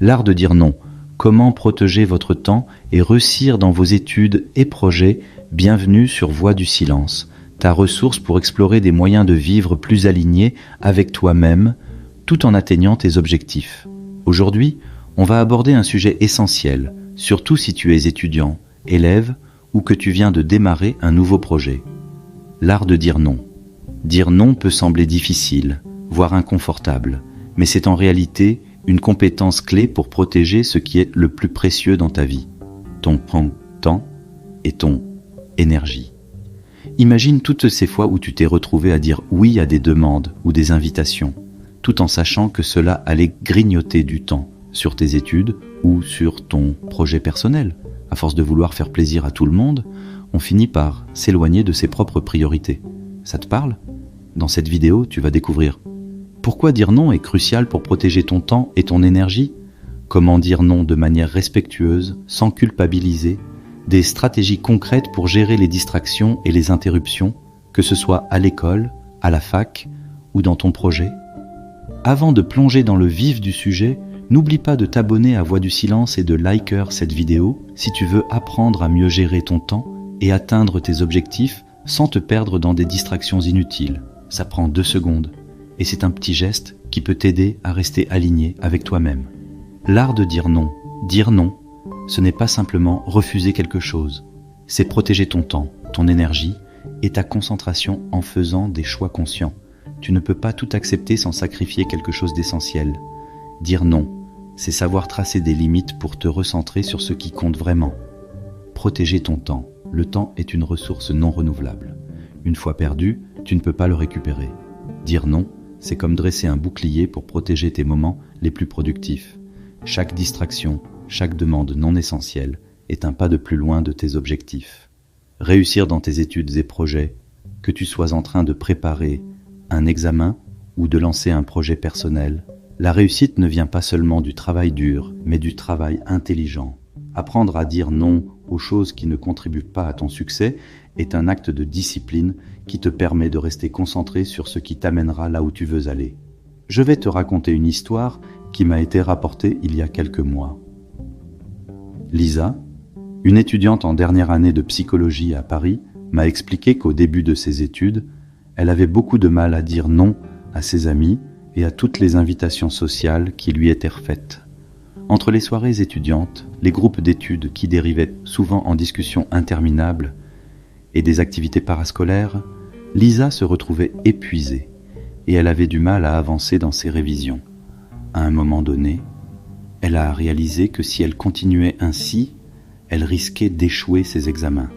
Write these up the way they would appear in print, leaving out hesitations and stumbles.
L'art de dire non. Comment protéger votre temps et réussir dans vos études et projets. Bienvenue sur Voix du Silence, ta ressource pour explorer des moyens de vivre plus alignés avec toi-même, tout en atteignant tes objectifs. Aujourd'hui, on va aborder un sujet essentiel, surtout si tu es étudiant, élève ou que tu viens de démarrer un nouveau projet. L'art de dire non. Dire non peut sembler difficile, voire inconfortable, mais c'est en réalité une compétence clé pour protéger ce qui est le plus précieux dans ta vie, ton temps et ton énergie. Imagine toutes ces fois où tu t'es retrouvé à dire oui à des demandes ou des invitations, tout en sachant que cela allait grignoter du temps sur tes études ou sur ton projet personnel. À force de vouloir faire plaisir à tout le monde, on finit par s'éloigner de ses propres priorités. Ça te parle ? Dans cette vidéo, tu vas découvrir pourquoi dire non est crucial pour protéger ton temps et ton énergie, comment dire non de manière respectueuse, sans culpabiliser, des stratégies concrètes pour gérer les distractions et les interruptions, que ce soit à l'école, à la fac ou dans ton projet. Avant de plonger dans le vif du sujet, n'oublie pas de t'abonner à Voix du Silence et de liker cette vidéo si tu veux apprendre à mieux gérer ton temps et atteindre tes objectifs sans te perdre dans des distractions inutiles. Ça prend 2 secondes et c'est un petit geste qui peut t'aider à rester aligné avec toi-même. L'art de dire non. Dire non, ce n'est pas simplement refuser quelque chose, c'est protéger ton temps, ton énergie et ta concentration en faisant des choix conscients. Tu ne peux pas tout accepter sans sacrifier quelque chose d'essentiel. Dire non, c'est savoir tracer des limites pour te recentrer sur ce qui compte vraiment. Protéger ton temps. Le temps est une ressource non renouvelable. Une fois perdu, tu ne peux pas le récupérer. Dire non, c'est comme dresser un bouclier pour protéger tes moments les plus productifs. Chaque distraction, chaque demande non essentielle est un pas de plus loin de tes objectifs. Réussir dans tes études et projets, que tu sois en train de préparer un examen ou de lancer un projet personnel, la réussite ne vient pas seulement du travail dur, mais du travail intelligent. Apprendre à dire non aux choses qui ne contribuent pas à ton succès est un acte de discipline qui te permet de rester concentré sur ce qui t'amènera là où tu veux aller. Je vais te raconter une histoire qui m'a été rapportée il y a quelques mois. Lisa, une étudiante en dernière année de psychologie à Paris, m'a expliqué qu'au début de ses études, elle avait beaucoup de mal à dire non à ses amis et à toutes les invitations sociales qui lui étaient faites. Entre les soirées étudiantes, les groupes d'études qui dérivaient souvent en discussions interminables et des activités parascolaires, Lisa se retrouvait épuisée et elle avait du mal à avancer dans ses révisions. À un moment donné, elle a réalisé que si elle continuait ainsi, elle risquait d'échouer ses examens.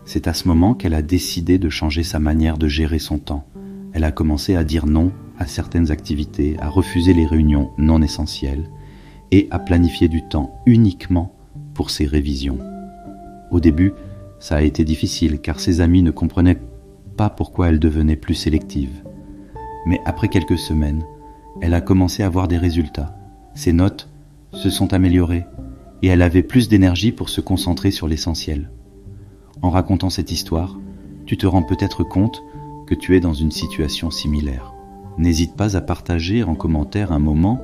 C'est à ce moment qu'elle a décidé de changer sa manière de gérer son temps. Elle a commencé à dire non à certaines activités, à refuser les réunions non essentielles et à planifier du temps uniquement pour ses révisions. Au début, ça a été difficile car ses amis ne comprenaient pas pourquoi elle devenait plus sélective. Mais après quelques semaines, elle a commencé à voir des résultats. Ses notes se sont améliorées et elle avait plus d'énergie pour se concentrer sur l'essentiel. En racontant cette histoire, tu te rends peut-être compte que tu es dans une situation similaire. N'hésite pas à partager en commentaire un moment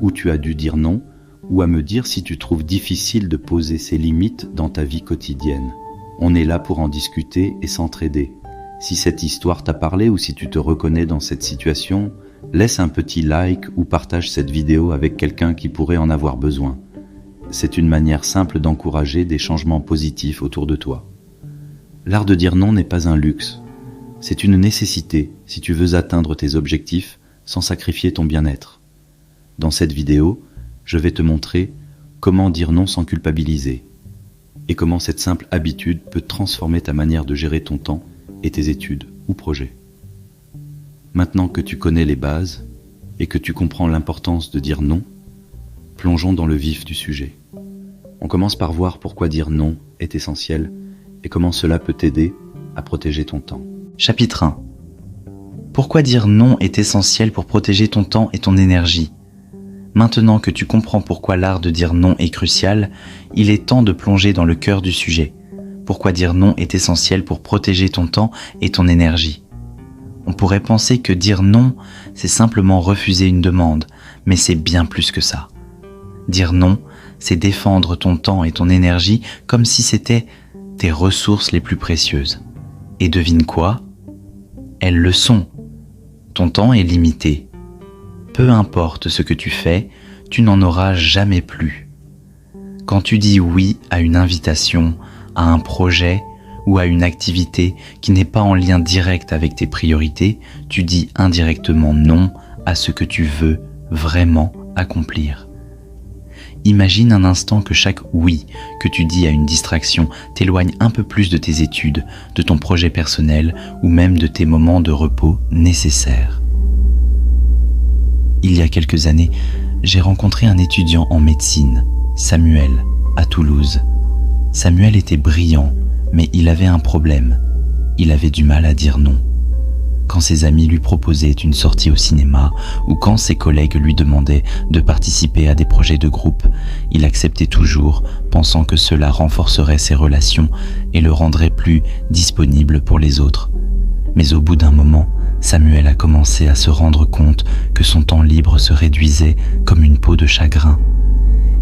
où tu as dû dire non ou à me dire si tu trouves difficile de poser ces limites dans ta vie quotidienne. On est là pour en discuter et s'entraider. Si cette histoire t'a parlé ou si tu te reconnais dans cette situation, laisse un petit like ou partage cette vidéo avec quelqu'un qui pourrait en avoir besoin. C'est une manière simple d'encourager des changements positifs autour de toi. L'art de dire non n'est pas un luxe. C'est une nécessité si tu veux atteindre tes objectifs sans sacrifier ton bien-être. Dans cette vidéo, je vais te montrer comment dire non sans culpabiliser et comment cette simple habitude peut transformer ta manière de gérer ton temps et tes études ou projets. Maintenant que tu connais les bases et que tu comprends l'importance de dire non, plongeons dans le vif du sujet. On commence par voir pourquoi dire non est essentiel et comment cela peut t'aider à protéger ton temps. Chapitre 1. Pourquoi dire non est essentiel pour protéger ton temps et ton énergie ? Maintenant que tu comprends pourquoi l'art de dire non est crucial, il est temps de plonger dans le cœur du sujet. Pourquoi dire non est essentiel pour protéger ton temps et ton énergie ? On pourrait penser que dire non, c'est simplement refuser une demande, mais c'est bien plus que ça. Dire non, c'est défendre ton temps et ton énergie comme si c'était tes ressources les plus précieuses. Et devine quoi ? Elles le sont. Ton temps est limité. Peu importe ce que tu fais, tu n'en auras jamais plus. Quand tu dis oui à une invitation, à un projet ou à une activité qui n'est pas en lien direct avec tes priorités, tu dis indirectement non à ce que tu veux vraiment accomplir. Imagine un instant que chaque oui que tu dis à une distraction t'éloigne un peu plus de tes études, de ton projet personnel ou même de tes moments de repos nécessaires. Il y a quelques années, j'ai rencontré un étudiant en médecine, Samuel, à Toulouse. Samuel était brillant, mais il avait un problème. Il avait du mal à dire non. Quand ses amis lui proposaient une sortie au cinéma ou quand ses collègues lui demandaient de participer à des projets de groupe, il acceptait toujours, pensant que cela renforcerait ses relations et le rendrait plus disponible pour les autres. Mais au bout d'un moment, Samuel a commencé à se rendre compte que son temps libre se réduisait comme une peau de chagrin.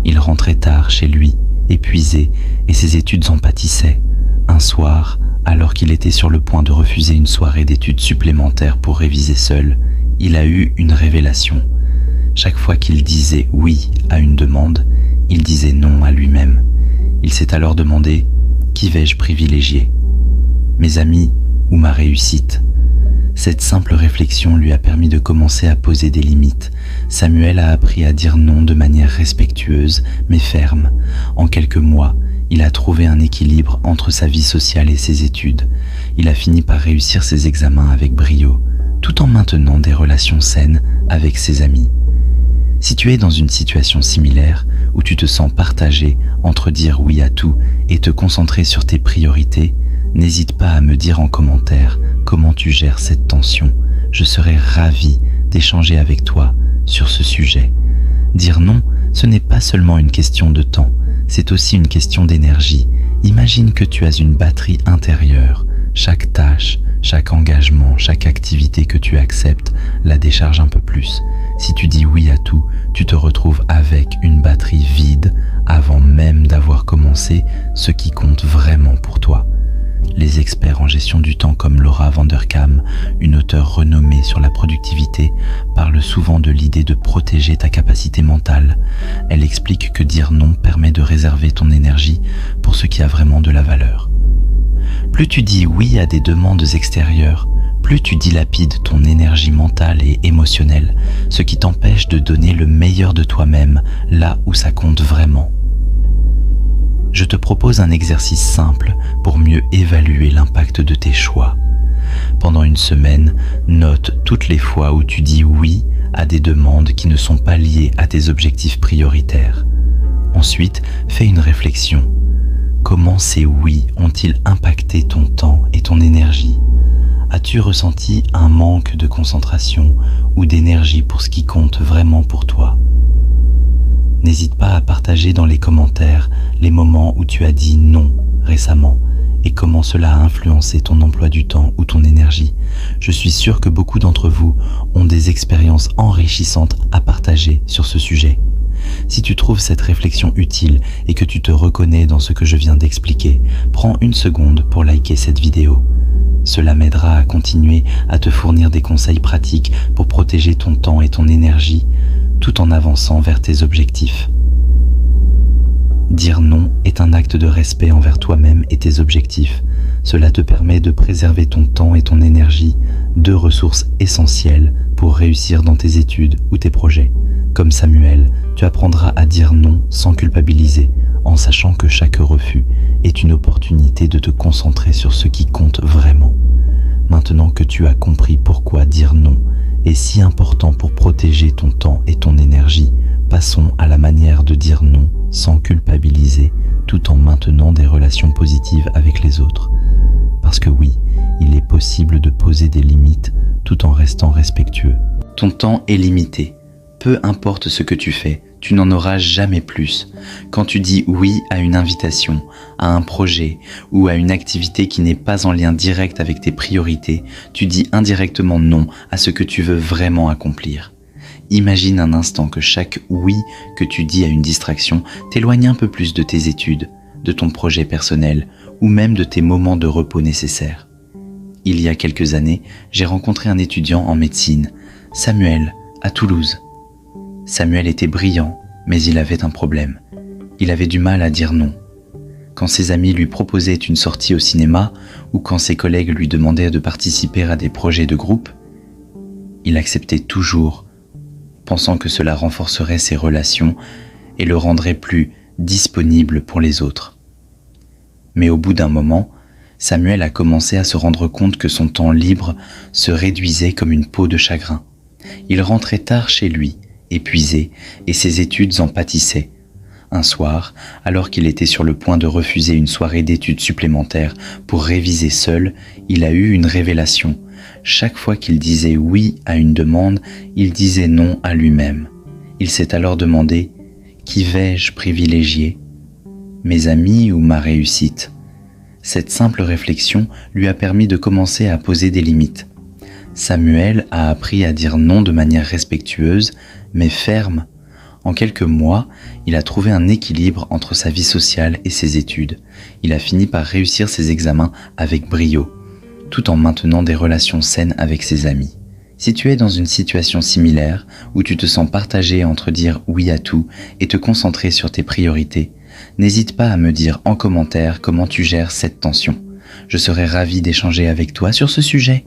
Il rentrait tard chez lui, épuisé, et ses études en pâtissaient. Un soir, alors qu'il était sur le point de refuser une soirée d'études supplémentaires pour réviser seul, il a eu une révélation. Chaque fois qu'il disait oui à une demande, il disait non à lui-même. Il s'est alors demandé « Qui vais-je privilégier ? Mes amis ou ma réussite ?» Cette simple réflexion lui a permis de commencer à poser des limites. Samuel a appris à dire non de manière respectueuse mais ferme. En quelques mois, il a trouvé un équilibre entre sa vie sociale et ses études. Il a fini par réussir ses examens avec brio, tout en maintenant des relations saines avec ses amis. Si tu es dans une situation similaire, où tu te sens partagé entre dire oui à tout et te concentrer sur tes priorités, n'hésite pas à me dire en commentaire comment tu gères cette tension. Je serai ravi d'échanger avec toi sur ce sujet. Dire non, ce n'est pas seulement une question de temps, c'est aussi une question d'énergie. Imagine que tu as une batterie intérieure. Chaque tâche, chaque engagement, chaque activité que tu acceptes la décharge un peu plus. Si tu dis oui à tout, tu te retrouves avec une batterie vide avant même d'avoir commencé ce qui compte vraiment pour toi. Les experts en gestion du temps comme Laura Vanderkam, une auteure renommée sur la productivité, parlent souvent de l'idée de protéger ta capacité mentale. Elle explique que dire non permet de réserver ton énergie pour ce qui a vraiment de la valeur. Plus tu dis oui à des demandes extérieures, plus tu dilapides ton énergie mentale et émotionnelle, ce qui t'empêche de donner le meilleur de toi-même là où ça compte vraiment. Je te propose un exercice simple pour mieux évaluer l'impact de tes choix. Pendant une semaine, note toutes les fois où tu dis oui à des demandes qui ne sont pas liées à tes objectifs prioritaires. Ensuite, fais une réflexion. Comment ces oui ont-ils impacté ton temps et ton énergie ? As-tu ressenti un manque de concentration ou d'énergie pour ce qui compte vraiment pour toi ? N'hésite pas à partager dans les commentaires les moments où tu as dit non récemment et comment cela a influencé ton emploi du temps ou ton énergie. Je suis sûr que beaucoup d'entre vous ont des expériences enrichissantes à partager sur ce sujet. Si tu trouves cette réflexion utile et que tu te reconnais dans ce que je viens d'expliquer, prends une seconde pour liker cette vidéo. Cela m'aidera à continuer à te fournir des conseils pratiques pour protéger ton temps et ton énergie tout en avançant vers tes objectifs. Dire non est un acte de respect envers toi-même et tes objectifs. Cela te permet de préserver ton temps et ton énergie, deux ressources essentielles pour réussir dans tes études ou tes projets. Comme Samuel, tu apprendras à dire non sans culpabiliser, en sachant que chaque refus est une opportunité de te concentrer sur ce qui compte vraiment. Maintenant que tu as compris pourquoi dire non est si important pour protéger ton temps et ton énergie, passons à la manière de dire non sans culpabiliser, tout en maintenant des relations positives avec les autres. Parce que oui, il est possible de poser des limites tout en restant respectueux. Ton temps est limité. Peu importe ce que tu fais, tu n'en auras jamais plus. Quand tu dis oui à une invitation, à un projet ou à une activité qui n'est pas en lien direct avec tes priorités, tu dis indirectement non à ce que tu veux vraiment accomplir. Imagine un instant que chaque oui que tu dis à une distraction t'éloigne un peu plus de tes études, de ton projet personnel ou même de tes moments de repos nécessaires. Il y a quelques années, j'ai rencontré un étudiant en médecine, Samuel, à Toulouse. Samuel était brillant, mais il avait un problème. Il avait du mal à dire non. Quand ses amis lui proposaient une sortie au cinéma ou quand ses collègues lui demandaient de participer à des projets de groupe, il acceptait toujours, pensant que cela renforcerait ses relations et le rendrait plus disponible pour les autres. Mais au bout d'un moment, Samuel a commencé à se rendre compte que son temps libre se réduisait comme une peau de chagrin. Il rentrait tard chez lui, épuisé, et ses études en pâtissaient. Un soir, alors qu'il était sur le point de refuser une soirée d'études supplémentaires pour réviser seul, il a eu une révélation. Chaque fois qu'il disait oui à une demande, il disait non à lui-même. Il s'est alors demandé « Qui vais-je privilégier ? Mes amis ou ma réussite ?» Cette simple réflexion lui a permis de commencer à poser des limites. Samuel a appris à dire non de manière respectueuse, mais ferme. En quelques mois, il a trouvé un équilibre entre sa vie sociale et ses études. Il a fini par réussir ses examens avec brio, tout en maintenant des relations saines avec ses amis. Si tu es dans une situation similaire, où tu te sens partagé entre dire oui à tout et te concentrer sur tes priorités, n'hésite pas à me dire en commentaire comment tu gères cette tension. Je serai ravi d'échanger avec toi sur ce sujet.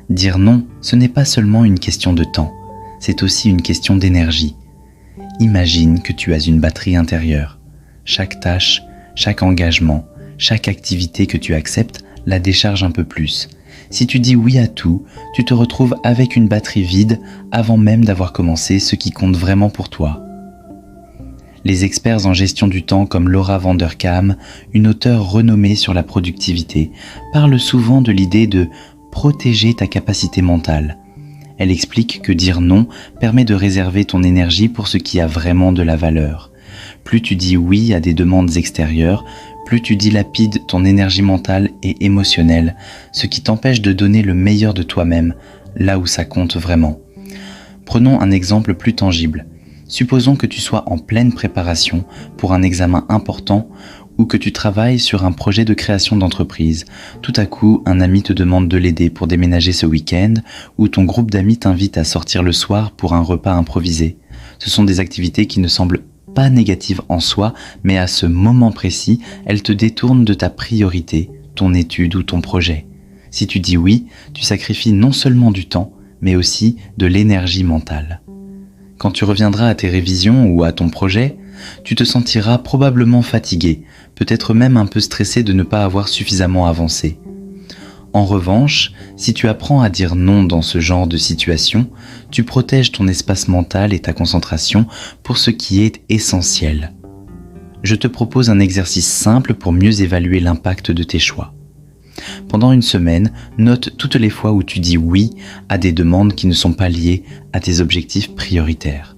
Dire non, ce n'est pas seulement une question de temps, c'est aussi une question d'énergie. Imagine que tu as une batterie intérieure. Chaque tâche, chaque engagement, chaque activité que tu acceptes la décharge un peu plus. Si tu dis oui à tout, tu te retrouves avec une batterie vide avant même d'avoir commencé ce qui compte vraiment pour toi. Les experts en gestion du temps comme Laura Vanderkam, une auteure renommée sur la productivité, parlent souvent de l'idée de protéger ta capacité mentale. Elle explique que dire non permet de réserver ton énergie pour ce qui a vraiment de la valeur. Plus tu dis oui à des demandes extérieures, plus tu dilapides ton énergie mentale et émotionnelle, ce qui t'empêche de donner le meilleur de toi-même, là où ça compte vraiment. Prenons un exemple plus tangible. Supposons que tu sois en pleine préparation pour un examen important ou que tu travailles sur un projet de création d'entreprise. Tout à coup, un ami te demande de l'aider pour déménager ce week-end ou ton groupe d'amis t'invite à sortir le soir pour un repas improvisé. Ce sont des activités qui ne semblent pas négatives en soi, mais à ce moment précis, elles te détournent de ta priorité, ton étude ou ton projet. Si tu dis oui, tu sacrifies non seulement du temps, mais aussi de l'énergie mentale. Quand tu reviendras à tes révisions ou à ton projet, tu te sentiras probablement fatigué, peut-être même un peu stressé de ne pas avoir suffisamment avancé. En revanche, si tu apprends à dire non dans ce genre de situation, tu protèges ton espace mental et ta concentration pour ce qui est essentiel. Je te propose un exercice simple pour mieux évaluer l'impact de tes choix. Pendant une semaine, note toutes les fois où tu dis oui à des demandes qui ne sont pas liées à tes objectifs prioritaires.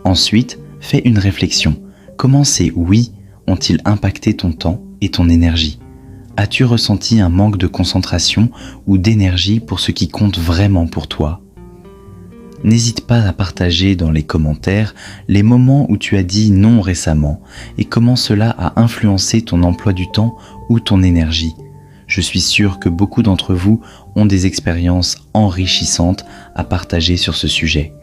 Ensuite, fais une réflexion. Comment ces oui ont-ils impacté ton temps et ton énergie ? As-tu ressenti un manque de concentration ou d'énergie pour ce qui compte vraiment pour toi ? N'hésite pas à partager dans les commentaires les moments où tu as dit non récemment et comment cela a influencé ton emploi du temps ou ton énergie. Je suis sûr que beaucoup d'entre vous ont des expériences enrichissantes à partager sur ce sujet.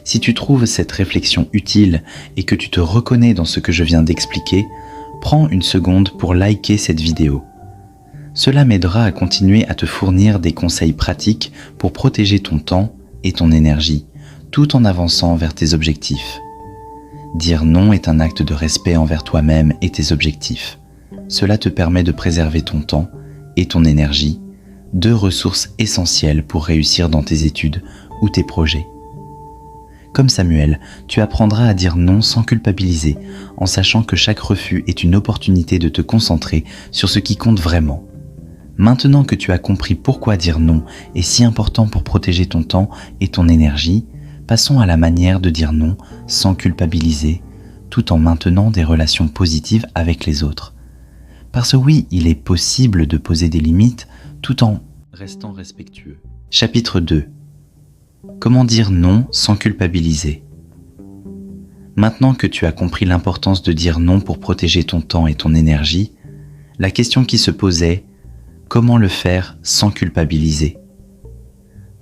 Si tu trouves cette réflexion utile et que tu te reconnais dans ce que je viens d'expliquer, prends une seconde pour liker cette vidéo. Cela m'aidera à continuer à te fournir des conseils pratiques pour protéger ton temps et ton énergie, tout en avançant vers tes objectifs. Dire non est un acte de respect envers toi-même et tes objectifs. Cela te permet de préserver ton temps et ton énergie, deux ressources essentielles pour réussir dans tes études ou tes projets. Comme Samuel, tu apprendras à dire non sans culpabiliser, en sachant que chaque refus est une opportunité de te concentrer sur ce qui compte vraiment. Maintenant que tu as compris pourquoi dire non est si important pour protéger ton temps et ton énergie, passons à la manière de dire non sans culpabiliser, tout en maintenant des relations positives avec les autres. Parce que oui, il est possible de poser des limites tout en restant respectueux. Chapitre 2. Comment dire non sans culpabiliser? Maintenant que tu as compris l'importance de dire non pour protéger ton temps et ton énergie, la question qui se posait, comment le faire sans culpabiliser?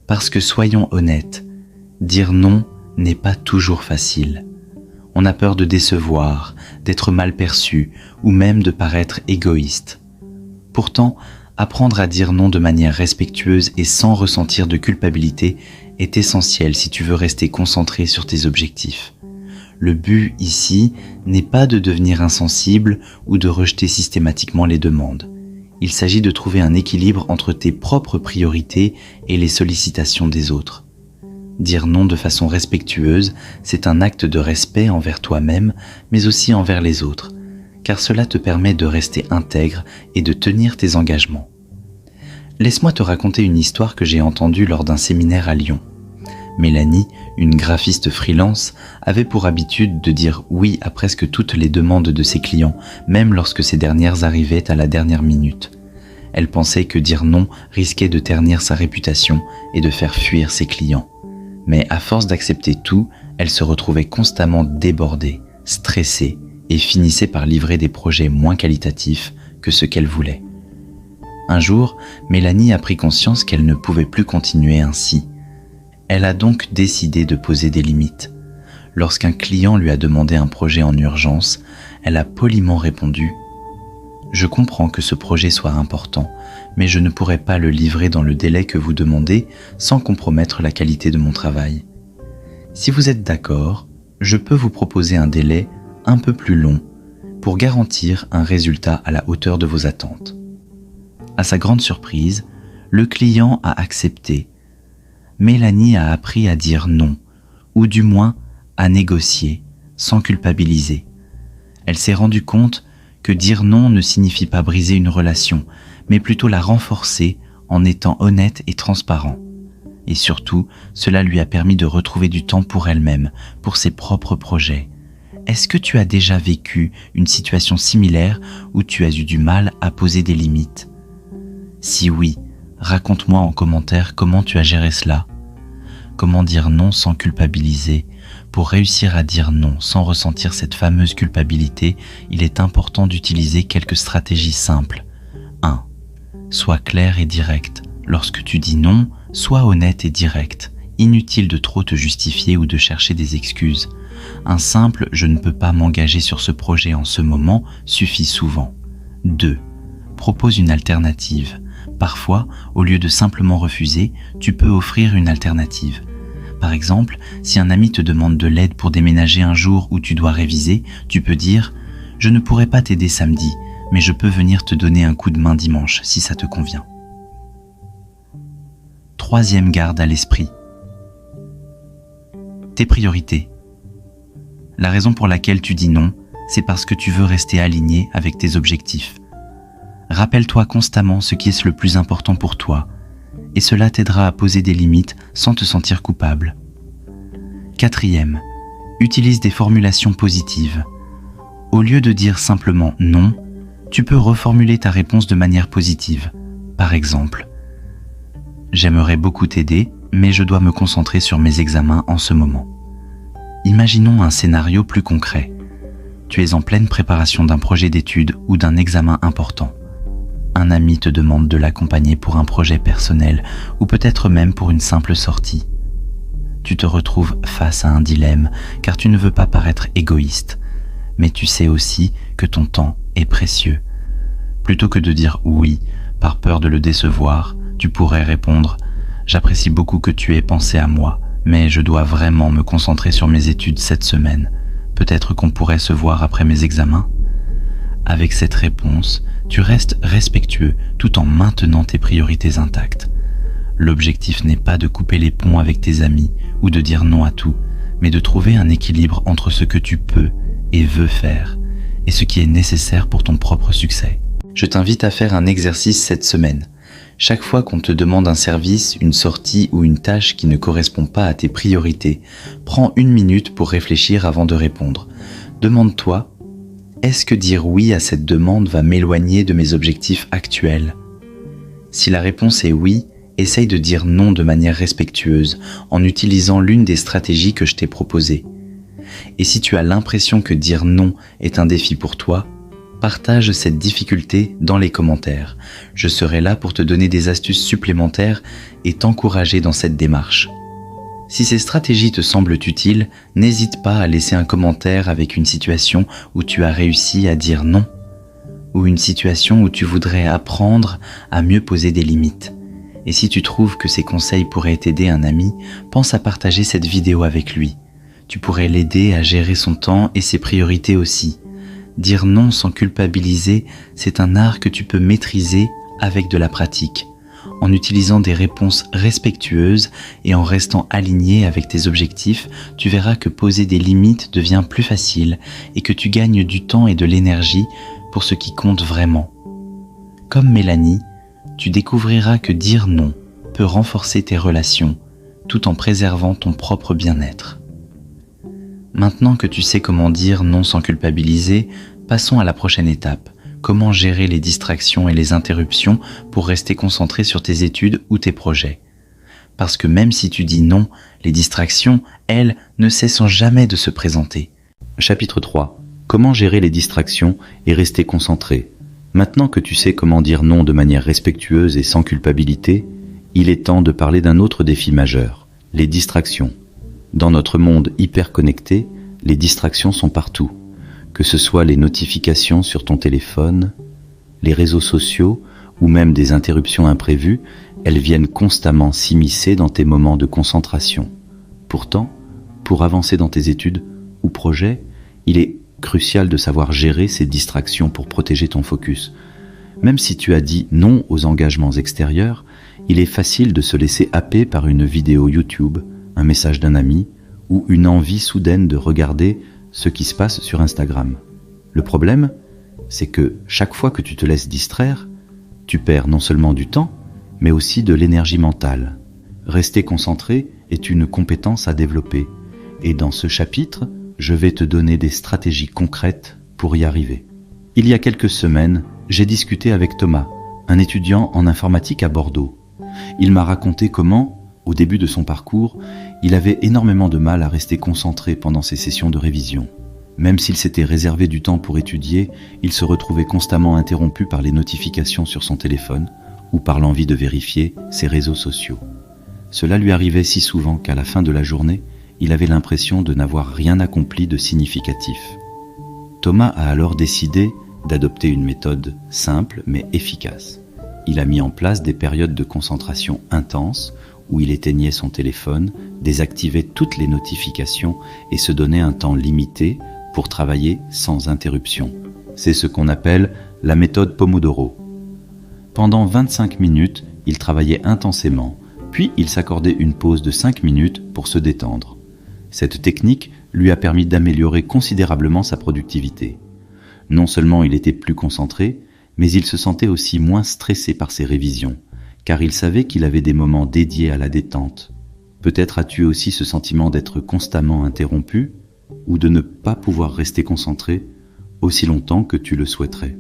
Parce que soyons honnêtes, dire non n'est pas toujours facile. On a peur de décevoir, d'être mal perçu ou même de paraître égoïste. Pourtant, apprendre à dire non de manière respectueuse et sans ressentir de culpabilité est essentiel si tu veux rester concentré sur tes objectifs. Le but ici n'est pas de devenir insensible ou de rejeter systématiquement les demandes. Il s'agit de trouver un équilibre entre tes propres priorités et les sollicitations des autres. Dire non de façon respectueuse, c'est un acte de respect envers toi-même, mais aussi envers les autres, car cela te permet de rester intègre et de tenir tes engagements. Laisse-moi te raconter une histoire que j'ai entendue lors d'un séminaire à Lyon. Mélanie, une graphiste freelance, avait pour habitude de dire oui à presque toutes les demandes de ses clients, même lorsque ces dernières arrivaient à la dernière minute. Elle pensait que dire non risquait de ternir sa réputation et de faire fuir ses clients. Mais à force d'accepter tout, elle se retrouvait constamment débordée, stressée et finissait par livrer des projets moins qualitatifs que ce qu'elle voulait. Un jour, Mélanie a pris conscience qu'elle ne pouvait plus continuer ainsi. Elle a donc décidé de poser des limites. Lorsqu'un client lui a demandé un projet en urgence, elle a poliment répondu « Je comprends que ce projet soit important, mais je ne pourrai pas le livrer dans le délai que vous demandez sans compromettre la qualité de mon travail. Si vous êtes d'accord, je peux vous proposer un délai un peu plus long pour garantir un résultat à la hauteur de vos attentes. » À sa grande surprise, le client a accepté. Mélanie a appris à dire non, ou du moins à négocier, sans culpabiliser. Elle s'est rendue compte que dire non ne signifie pas briser une relation, mais plutôt la renforcer en étant honnête et transparent. Et surtout, cela lui a permis de retrouver du temps pour elle-même, pour ses propres projets. Est-ce que tu as déjà vécu une situation similaire où tu as eu du mal à poser des limites? Si oui, raconte-moi en commentaire comment tu as géré cela. Comment dire non sans culpabiliser? Pour réussir à dire non sans ressentir cette fameuse culpabilité, il est important d'utiliser quelques stratégies simples. 1. Sois clair et direct. Lorsque tu dis non, sois honnête et direct. Inutile de trop te justifier ou de chercher des excuses. Un simple « je ne peux pas m'engager sur ce projet en ce moment » suffit souvent. 2. Propose une alternative. Parfois, au lieu de simplement refuser, tu peux offrir une alternative. Par exemple, si un ami te demande de l'aide pour déménager un jour où tu dois réviser, tu peux dire « Je ne pourrai pas t'aider samedi, mais je peux venir te donner un coup de main dimanche si ça te convient. » Troisième garde à l'esprit. Tes priorités. La raison pour laquelle tu dis non, c'est parce que tu veux rester aligné avec tes objectifs. Rappelle-toi constamment ce qui est le plus important pour toi, et cela t'aidera à poser des limites sans te sentir coupable. 4. Utilise des formulations positives. Au lieu de dire simplement non, tu peux reformuler ta réponse de manière positive. Par exemple, « J'aimerais beaucoup t'aider, mais je dois me concentrer sur mes examens en ce moment. » Imaginons un scénario plus concret. Tu es en pleine préparation d'un projet d'études ou d'un examen important. Un ami te demande de l'accompagner pour un projet personnel ou peut-être même pour une simple sortie. Tu te retrouves face à un dilemme car tu ne veux pas paraître égoïste, mais tu sais aussi que ton temps est précieux. Plutôt que de dire oui par peur de le décevoir, tu pourrais répondre « J'apprécie beaucoup que tu aies pensé à moi, mais je dois vraiment me concentrer sur mes études cette semaine. Peut-être qu'on pourrait se voir après mes examens ?» Avec cette réponse, tu restes respectueux tout en maintenant tes priorités intactes. L'objectif n'est pas de couper les ponts avec tes amis ou de dire non à tout, mais de trouver un équilibre entre ce que tu peux et veux faire et ce qui est nécessaire pour ton propre succès. Je t'invite à faire un exercice cette semaine. Chaque fois qu'on te demande un service, une sortie ou une tâche qui ne correspond pas à tes priorités, prends 1 minute pour réfléchir avant de répondre. Demande-toi, est-ce que dire oui à cette demande va m'éloigner de mes objectifs actuels? Si la réponse est oui, Essaye de dire non de manière respectueuse en utilisant l'une des stratégies que je t'ai proposées. Et si tu as l'impression que dire non est un défi pour toi, partage cette difficulté dans les commentaires. Je serai là pour te donner des astuces supplémentaires et t'encourager dans cette démarche. Si ces stratégies te semblent utiles, n'hésite pas à laisser un commentaire avec une situation où tu as réussi à dire non, ou une situation où tu voudrais apprendre à mieux poser des limites. Et si tu trouves que ces conseils pourraient aider un ami, pense à partager cette vidéo avec lui. Tu pourrais l'aider à gérer son temps et ses priorités aussi. Dire non sans culpabiliser, c'est un art que tu peux maîtriser avec de la pratique, en utilisant des réponses respectueuses et en restant aligné avec tes objectifs. Tu verras que poser des limites devient plus facile et que tu gagnes du temps et de l'énergie pour ce qui compte vraiment. Comme Mélanie, tu découvriras que dire non peut renforcer tes relations tout en préservant ton propre bien-être. Maintenant que tu sais comment dire non sans culpabiliser, passons à la prochaine étape. Comment gérer les distractions et les interruptions pour rester concentré sur tes études ou tes projets. Parce que même si tu dis non, les distractions, elles, ne cessent jamais de se présenter. Chapitre 3. Comment gérer les distractions et rester concentré. Maintenant que tu sais comment dire non de manière respectueuse et sans culpabilité, il est temps de parler d'un autre défi majeur, les distractions. Dans notre monde hyper connecté, les distractions sont partout. Que ce soit les notifications sur ton téléphone, les réseaux sociaux ou même des interruptions imprévues, elles viennent constamment s'immiscer dans tes moments de concentration. Pourtant, pour avancer dans tes études ou projets, il est crucial de savoir gérer ces distractions pour protéger ton focus. Même si tu as dit non aux engagements extérieurs, il est facile de se laisser happer par une vidéo YouTube, un message d'un ami ou une envie soudaine de regarder ce qui se passe sur Instagram. Le problème, c'est que chaque fois que tu te laisses distraire, tu perds non seulement du temps, mais aussi de l'énergie mentale. Rester concentré est une compétence à développer. Et dans ce chapitre, je vais te donner des stratégies concrètes pour y arriver. Il y a quelques semaines, j'ai discuté avec Thomas, un étudiant en informatique à Bordeaux. Il m'a raconté comment, au début de son parcours, il avait énormément de mal à rester concentré pendant ses sessions de révision. Même s'il s'était réservé du temps pour étudier, il se retrouvait constamment interrompu par les notifications sur son téléphone ou par l'envie de vérifier ses réseaux sociaux. Cela lui arrivait si souvent qu'à la fin de la journée, il avait l'impression de n'avoir rien accompli de significatif. Thomas a alors décidé d'adopter une méthode simple mais efficace. Il a mis en place des périodes de concentration intenses où il éteignait son téléphone, désactivait toutes les notifications et se donnait un temps limité pour travailler sans interruption. C'est ce qu'on appelle la méthode Pomodoro. Pendant 25 minutes, il travaillait intensément, puis il s'accordait une pause de 5 minutes pour se détendre. Cette technique lui a permis d'améliorer considérablement sa productivité. Non seulement il était plus concentré, mais il se sentait aussi moins stressé par ses révisions, car il savait qu'il avait des moments dédiés à la détente. Peut-être as-tu aussi ce sentiment d'être constamment interrompu ou de ne pas pouvoir rester concentré aussi longtemps que tu le souhaiterais.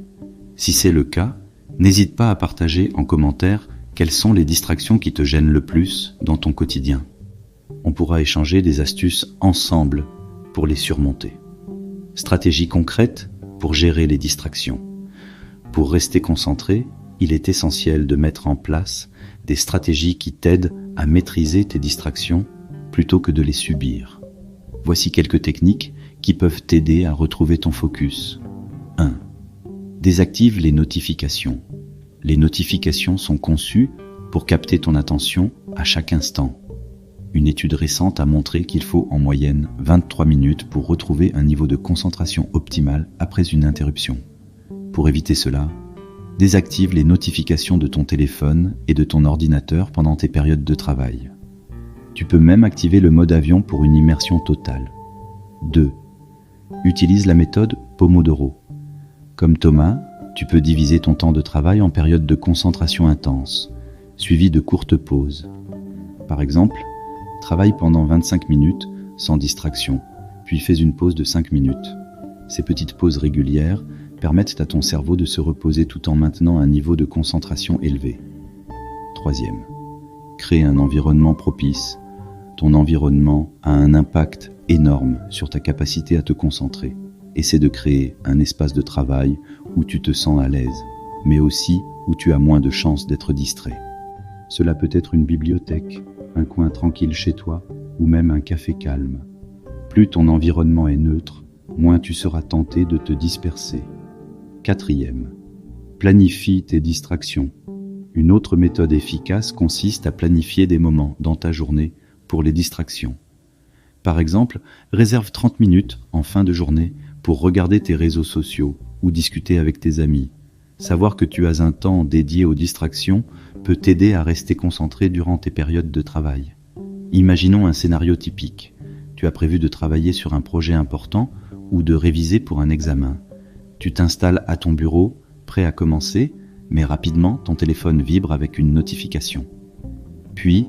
Si c'est le cas, n'hésite pas à partager en commentaire quelles sont les distractions qui te gênent le plus dans ton quotidien. On pourra échanger des astuces ensemble pour les surmonter. Stratégie concrète pour gérer les distractions. Pour rester concentré, il est essentiel de mettre en place des stratégies qui t'aident à maîtriser tes distractions plutôt que de les subir. Voici quelques techniques qui peuvent t'aider à retrouver ton focus. 1. Désactive les notifications. Les notifications sont conçues pour capter ton attention à chaque instant. Une étude récente a montré qu'il faut en moyenne 23 minutes pour retrouver un niveau de concentration optimal après une interruption. Pour éviter cela, désactive les notifications de ton téléphone et de ton ordinateur pendant tes périodes de travail. Tu peux même activer le mode avion pour une immersion totale. 2. Utilise la méthode Pomodoro. Comme Thomas, tu peux diviser ton temps de travail en périodes de concentration intense, suivies de courtes pauses. Par exemple, travaille pendant 25 minutes sans distraction, puis fais une pause de 5 minutes. Ces petites pauses régulières permettent à ton cerveau de se reposer tout en maintenant un niveau de concentration élevé. 3. crée un environnement propice. Ton environnement a un impact énorme sur ta capacité à te concentrer. Essaie de créer un espace de travail où tu te sens à l'aise, mais aussi où tu as moins de chances d'être distrait. Cela peut être une bibliothèque, un coin tranquille chez toi, ou même un café calme. Plus ton environnement est neutre, moins tu seras tenté de te disperser. 4e, planifie tes distractions. Une autre méthode efficace consiste à planifier des moments dans ta journée pour les distractions. Par exemple, réserve 30 minutes en fin de journée pour regarder tes réseaux sociaux ou discuter avec tes amis. Savoir que tu as un temps dédié aux distractions peut t'aider à rester concentré durant tes périodes de travail. Imaginons un scénario typique. Tu as prévu de travailler sur un projet important ou de réviser pour un examen. Tu t'installes à ton bureau, prêt à commencer, mais rapidement ton téléphone vibre avec une notification. Puis,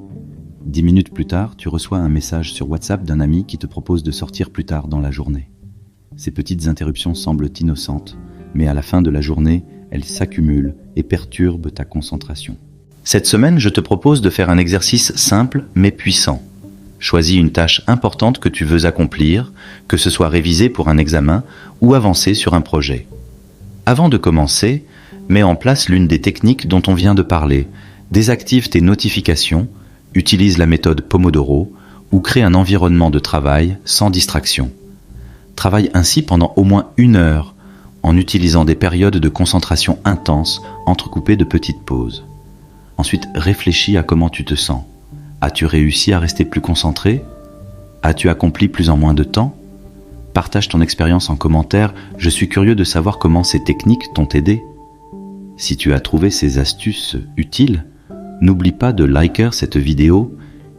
10 minutes plus tard, tu reçois un message sur WhatsApp d'un ami qui te propose de sortir plus tard dans la journée. Ces petites interruptions semblent innocentes, mais à la fin de la journée, elles s'accumulent et perturbent ta concentration. Cette semaine, je te propose de faire un exercice simple mais puissant. Choisis une tâche importante que tu veux accomplir, que ce soit réviser pour un examen ou avancer sur un projet. Avant de commencer, mets en place l'une des techniques dont on vient de parler. Désactive tes notifications, utilise la méthode Pomodoro ou crée un environnement de travail sans distraction. Travaille ainsi pendant au moins 1 heure en utilisant des périodes de concentration intense entrecoupées de petites pauses. Ensuite, réfléchis à comment tu te sens. As-tu réussi à rester plus concentré? As-tu accompli plus en moins de temps? Partage ton expérience en commentaire, je suis curieux de savoir comment ces techniques t'ont aidé. Si tu as trouvé ces astuces utiles, n'oublie pas de liker cette vidéo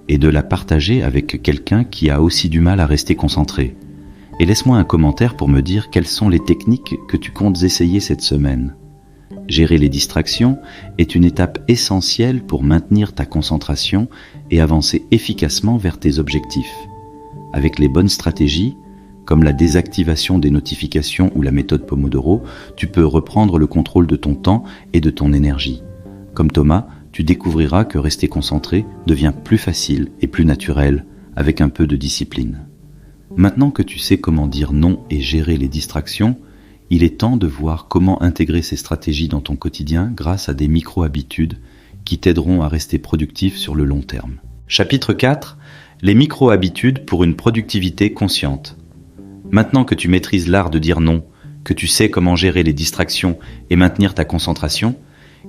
et de la partager avec quelqu'un qui a aussi du mal à rester concentré. Et laisse-moi un commentaire pour me dire quelles sont les techniques que tu comptes essayer cette semaine. Gérer les distractions est une étape essentielle pour maintenir ta concentration et avancer efficacement vers tes objectifs. Avec les bonnes stratégies, comme la désactivation des notifications ou la méthode Pomodoro, tu peux reprendre le contrôle de ton temps et de ton énergie. Comme Thomas, tu découvriras que rester concentré devient plus facile et plus naturel avec un peu de discipline. Maintenant que tu sais comment dire non et gérer les distractions, il est temps de voir comment intégrer ces stratégies dans ton quotidien grâce à des micro-habitudes qui t'aideront à rester productif sur le long terme. Chapitre 4. Les micro-habitudes pour une productivité consciente. Maintenant que tu maîtrises l'art de dire non, que tu sais comment gérer les distractions et maintenir ta concentration,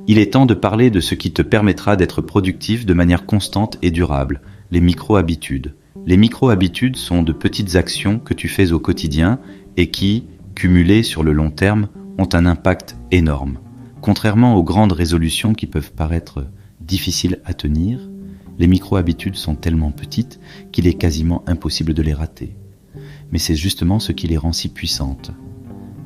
il est temps de parler de ce qui te permettra d'être productif de manière constante et durable, les micro-habitudes. Les micro-habitudes sont de petites actions que tu fais au quotidien et qui, cumulées sur le long terme, ont un impact énorme. Contrairement aux grandes résolutions qui peuvent paraître difficiles à tenir, les micro-habitudes sont tellement petites qu'il est quasiment impossible de les rater. Mais c'est justement ce qui les rend si puissantes.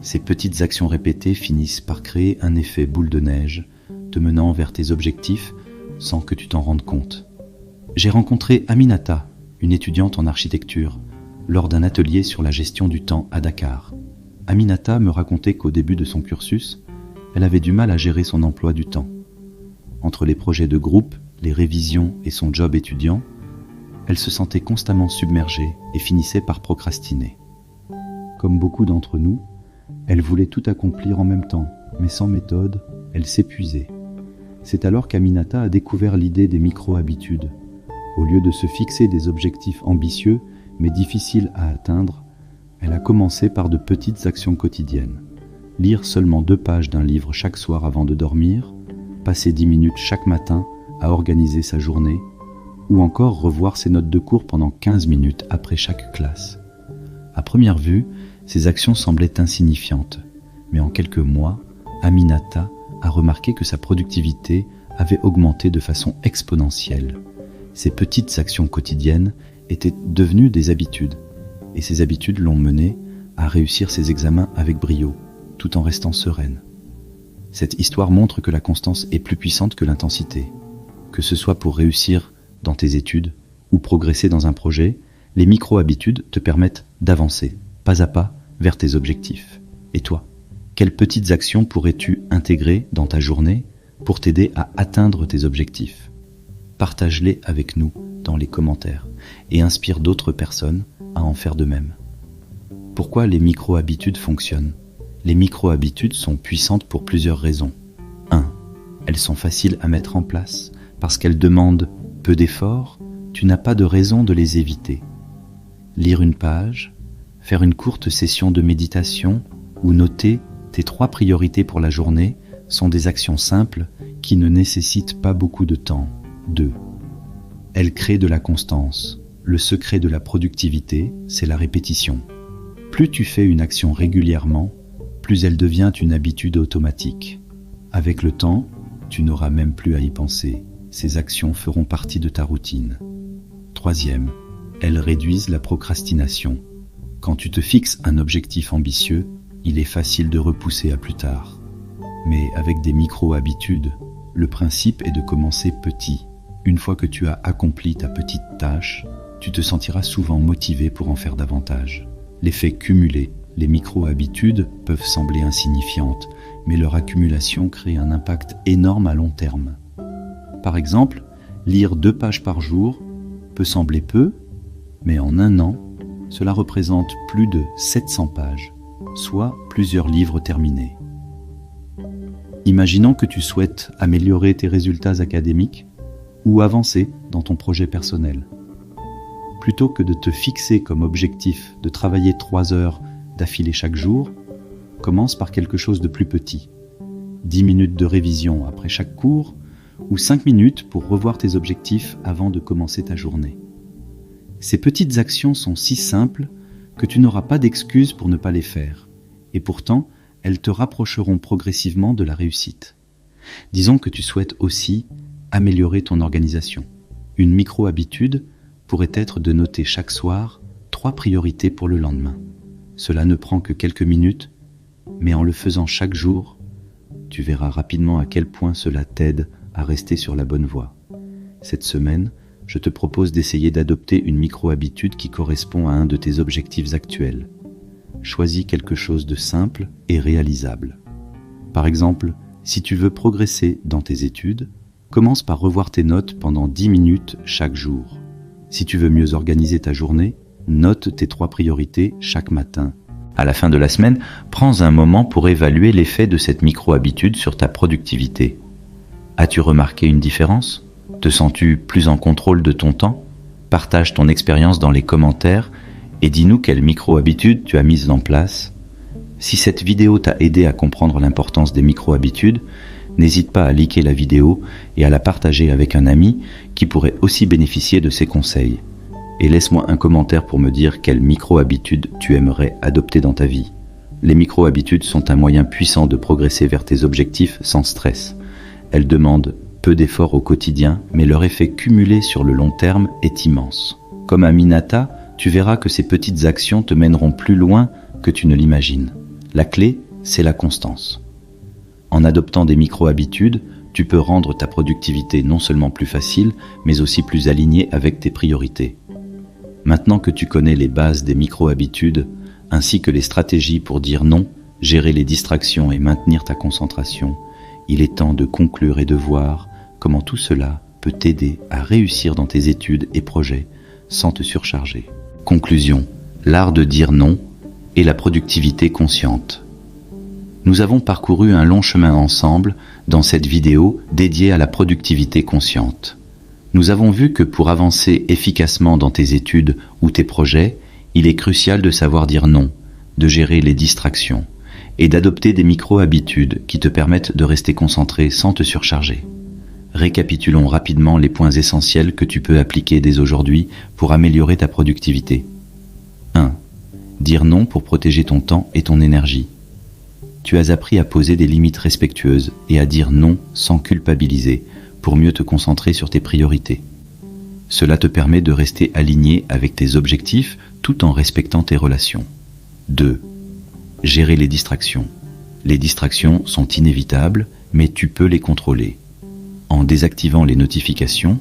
Ces petites actions répétées finissent par créer un effet boule de neige, te menant vers tes objectifs sans que tu t'en rendes compte. J'ai rencontré Aminata, une étudiante en architecture, lors d'un atelier sur la gestion du temps à Dakar. Aminata me racontait qu'au début de son cursus, elle avait du mal à gérer son emploi du temps. Entre les projets de groupe, les révisions et son job étudiant, elle se sentait constamment submergée et finissait par procrastiner. Comme beaucoup d'entre nous, elle voulait tout accomplir en même temps, mais sans méthode, elle s'épuisait. C'est alors qu'Aminata a découvert l'idée des micro-habitudes. Au lieu de se fixer des objectifs ambitieux, mais difficiles à atteindre, elle a commencé par de petites actions quotidiennes. Lire seulement 2 pages d'un livre chaque soir avant de dormir, passer 10 minutes chaque matin à organiser sa journée, ou encore revoir ses notes de cours pendant 15 minutes après chaque classe. À première vue, ces actions semblaient insignifiantes, mais en quelques mois, Aminata a remarqué que sa productivité avait augmenté de façon exponentielle. Ces petites actions quotidiennes étaient devenues des habitudes, et ces habitudes l'ont menée à réussir ses examens avec brio, tout en restant sereine. Cette histoire montre que la constance est plus puissante que l'intensité. Que ce soit pour réussir dans tes études ou progresser dans un projet, les micro-habitudes te permettent d'avancer, pas à pas, vers tes objectifs. Et toi, quelles petites actions pourrais-tu intégrer dans ta journée pour t'aider à atteindre tes objectifs ? partage-les avec nous dans les commentaires et inspire d'autres personnes à en faire de même. Pourquoi les micro-habitudes fonctionnent ? Les micro-habitudes sont puissantes pour plusieurs raisons. 1. Elles sont faciles à mettre en place parce qu'elles demandent peu d'efforts, tu n'as pas de raison de les éviter. Lire une page, faire une courte session de méditation ou noter tes 3 priorités pour la journée sont des actions simples qui ne nécessitent pas beaucoup de temps. 2. Elles créent de la constance. Le secret de la productivité, c'est la répétition. Plus tu fais une action régulièrement, plus elle devient une habitude automatique. Avec le temps, tu n'auras même plus à y penser. Ces actions feront partie de ta routine. 3e, elles réduisent la procrastination. Quand tu te fixes un objectif ambitieux, il est facile de repousser à plus tard. Mais avec des micro-habitudes, le principe est de commencer petit. Une fois que tu as accompli ta petite tâche, tu te sentiras souvent motivé pour en faire davantage. L'effet cumulé, les micro-habitudes peuvent sembler insignifiantes, mais leur accumulation crée un impact énorme à long terme. Par exemple, lire 2 pages par jour peut sembler peu, mais en un an, cela représente plus de 700 pages, soit plusieurs livres terminés. Imaginons que tu souhaites améliorer tes résultats académiques ou avancer dans ton projet personnel. Plutôt que de te fixer comme objectif de travailler 3 heures d'affilée chaque jour, commence par quelque chose de plus petit. 10 minutes de révision après chaque cours ou 5 minutes pour revoir tes objectifs avant de commencer ta journée. Ces petites actions sont si simples que tu n'auras pas d'excuses pour ne pas les faire. Et pourtant, elles te rapprocheront progressivement de la réussite. Disons que tu souhaites aussi améliorer ton organisation. Une micro-habitude pourrait être de noter chaque soir 3 priorités pour le lendemain. Cela ne prend que quelques minutes, mais en le faisant chaque jour, tu verras rapidement à quel point cela t'aide à rester sur la bonne voie. Cette semaine, je te propose d'essayer d'adopter une micro-habitude qui correspond à un de tes objectifs actuels. Choisis quelque chose de simple et réalisable. Par exemple, si tu veux progresser dans tes études, commence par revoir tes notes pendant 10 minutes chaque jour. Si tu veux mieux organiser ta journée, note tes 3 priorités chaque matin. À la fin de la semaine, prends un moment pour évaluer l'effet de cette micro-habitude sur ta productivité. As-tu remarqué une différence ? Te sens-tu plus en contrôle de ton temps ? Partage ton expérience dans les commentaires et dis-nous quelle micro-habitude tu as mise en place. Si cette vidéo t'a aidé à comprendre l'importance des micro-habitudes, n'hésite pas à liker la vidéo et à la partager avec un ami qui pourrait aussi bénéficier de ces conseils. Et laisse-moi un commentaire pour me dire quelle micro-habitude tu aimerais adopter dans ta vie. Les micro-habitudes sont un moyen puissant de progresser vers tes objectifs sans stress. Elles demandent peu d'efforts au quotidien, mais leur effet cumulé sur le long terme est immense. Comme à Minata, tu verras que ces petites actions te mèneront plus loin que tu ne l'imagines. La clé, c'est la constance. En adoptant des micro-habitudes, tu peux rendre ta productivité non seulement plus facile, mais aussi plus alignée avec tes priorités. Maintenant que tu connais les bases des micro-habitudes, ainsi que les stratégies pour dire non, gérer les distractions et maintenir ta concentration, il est temps de conclure et de voir comment tout cela peut t'aider à réussir dans tes études et projets sans te surcharger. Conclusion, l'art de dire non et la productivité consciente. Nous avons parcouru un long chemin ensemble dans cette vidéo dédiée à la productivité consciente. Nous avons vu que pour avancer efficacement dans tes études ou tes projets, il est crucial de savoir dire non, de gérer les distractions et d'adopter des micro-habitudes qui te permettent de rester concentré sans te surcharger. Récapitulons rapidement les points essentiels que tu peux appliquer dès aujourd'hui pour améliorer ta productivité. 1. Dire non pour protéger ton temps et ton énergie. Tu as appris à poser des limites respectueuses et à dire non sans culpabiliser pour mieux te concentrer sur tes priorités. Cela te permet de rester aligné avec tes objectifs tout en respectant tes relations. 2. Gérer les distractions. Les distractions sont inévitables, mais tu peux les contrôler. En désactivant les notifications,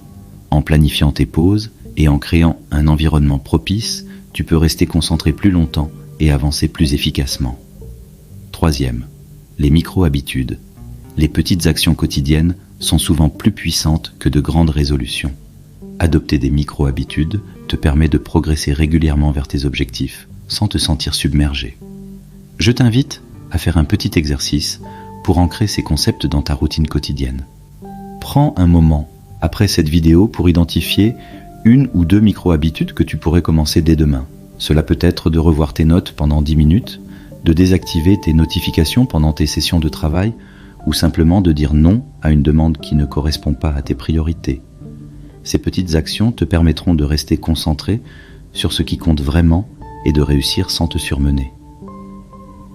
en planifiant tes pauses et en créant un environnement propice, tu peux rester concentré plus longtemps et avancer plus efficacement. 3. Les micro-habitudes. Les petites actions quotidiennes sont souvent plus puissantes que de grandes résolutions. Adopter des micro-habitudes te permet de progresser régulièrement vers tes objectifs sans te sentir submergé. Je t'invite à faire un petit exercice pour ancrer ces concepts dans ta routine quotidienne. Prends un moment après cette vidéo pour identifier une ou deux micro-habitudes que tu pourrais commencer dès demain. Cela peut être de revoir tes notes pendant 10 minutes, de désactiver tes notifications pendant tes sessions de travail ou simplement de dire non à une demande qui ne correspond pas à tes priorités. Ces petites actions te permettront de rester concentré sur ce qui compte vraiment et de réussir sans te surmener.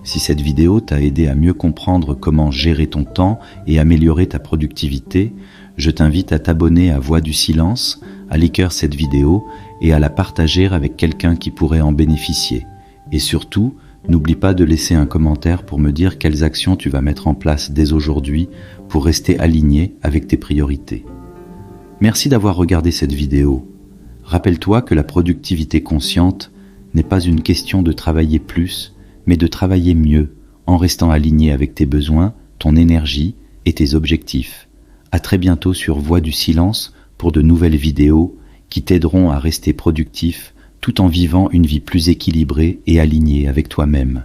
Si cette vidéo t'a aidé à mieux comprendre comment gérer ton temps et améliorer ta productivité, je t'invite à t'abonner à Voix du Silence, à liker cette vidéo et à la partager avec quelqu'un qui pourrait en bénéficier. Et surtout, n'oublie pas de laisser un commentaire pour me dire quelles actions tu vas mettre en place dès aujourd'hui pour rester aligné avec tes priorités. Merci d'avoir regardé cette vidéo. Rappelle-toi que la productivité consciente n'est pas une question de travailler plus, mais de travailler mieux, en restant aligné avec tes besoins, ton énergie et tes objectifs. À très bientôt sur Voix du Silence pour de nouvelles vidéos qui t'aideront à rester productif tout en vivant une vie plus équilibrée et alignée avec toi-même.